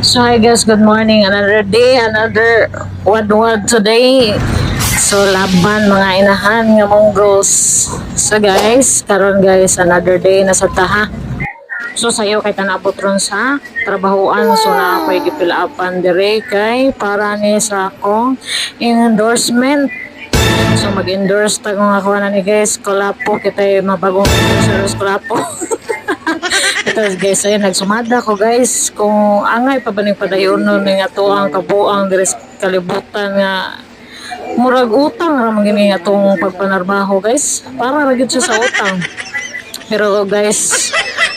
So hi guys, good morning. Another day, another wad today. So laban mga inahan nga monggos. So guys, karon guys, another day na sa taha. So sayo kay tanabot ron sa trabahoan, so na ako'y gipilapan dire kay para ni sa akong endorsement. So mag-endorse ta kung ako na ni guys, kolapo kita'y mabagong endorser sa kolapo. Ito guys, ayun, nagsumada ko guys kung angay pa ba ning padayonon ning ato ang kabuang diri sa kalibutan nga murag utang ra man gini atong pagpanarbaho guys, para ra gyud siya sa utang. Pero guys,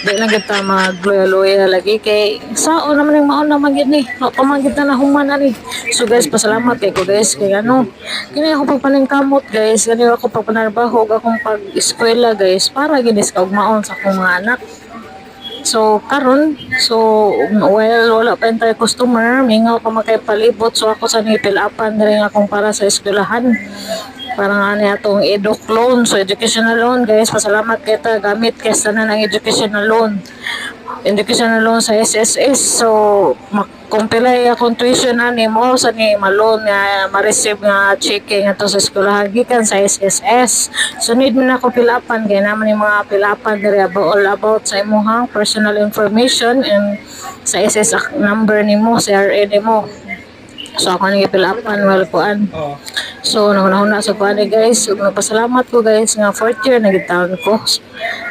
di lang kita magloya-loya lagi kay sao naman yung maon naman gid ni pamagid na human ani. So guys, pasalamat kay ko guys kay kini ako pagpaningkamot guys, kani ako pagpanarbaho ug akong pag-eskwela guys para gid sa kaugmaon sa akong mga anak. So karon, well wala pa tayo customer, mingaw pa makay-palibot, so ako sa nipilapan diri nga akong para sa eskwelahan. Parang ani atong eduk loan, so educational loan guys, pasalamat kay ta gamit kay sana ng educational loan sa SSS. So makumpilay akong tuition ani mo sa ni malon nga ma-receive nga checking ato sa eskwelahan gikan sa SSS. So need mo na ako pilapan kay naman yung mga pilapan diri all about sa imong personal information and sa SS number nimo, CRA nimo. So ako nang ipilapan wala kuan. So nahuna sa kuan guys, ug nagpasalamat ko guys nga fourth year na gitawon ko.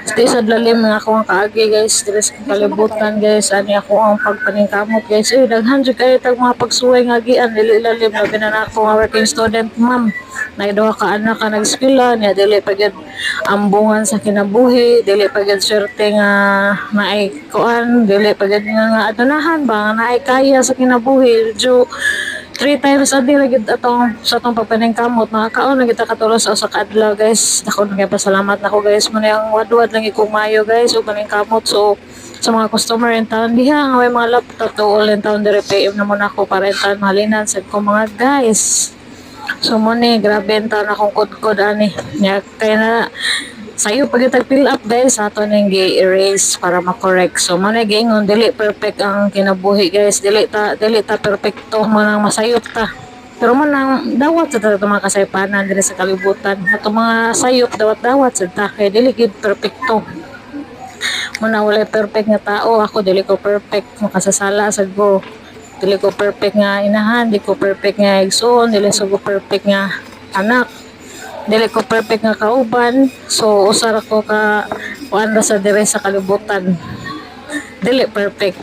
Stay sa lalim nga ako ang kaagi guys, dili sa kalibutan guys, ani ako ang pagpaningkamot guys. Daghan jud kayo tag mga pagsuway nga gian dili lalim na binan ako nga working student ma'am. Nay duha ka anak ka nag-eskwela niya, dili pa gyud ambungan sa kinabuhi, dili pa gyud swerte nga naay kuan, dili pa gyud nga adunahan ba nga naay kaya sa kinabuhi. 3 times a day lagi atong sa atong pagpaningkamot, nakakaon na kita katulong sa usa ka adlaw guys. Ako nagpasalamat nako guys mo ang wadwad lang ikong mayo guys ug paningkamot. So sa mga customer in town diha nga may mga laptop to all in town dire PM na mo nako para in town malinan sa ko mga guys. So mo ni grabe in town akong kod ani nya kay na sayo pag fill up guys ato ning gi-erase para ma-correct. So mo na gingon dili perfect ang kinabuhi guys, dili ta perfecto mo nang masayop ta, pero man nang dawat sa ta mga kasaypanan diri sa kalibutan ato mga sayop dawat sa ta kay dili gid perfecto. Mo na wala perfect nga tao, ako dili ko perfect, makasasala sad ko. Dili ko perfect nga inahan, dili ko perfect nga igsoon, dili ko perfect nga anak, dili ko perfect nga kauban. So usar ko ka kuan sa dire sa kalibutan, dili perfect.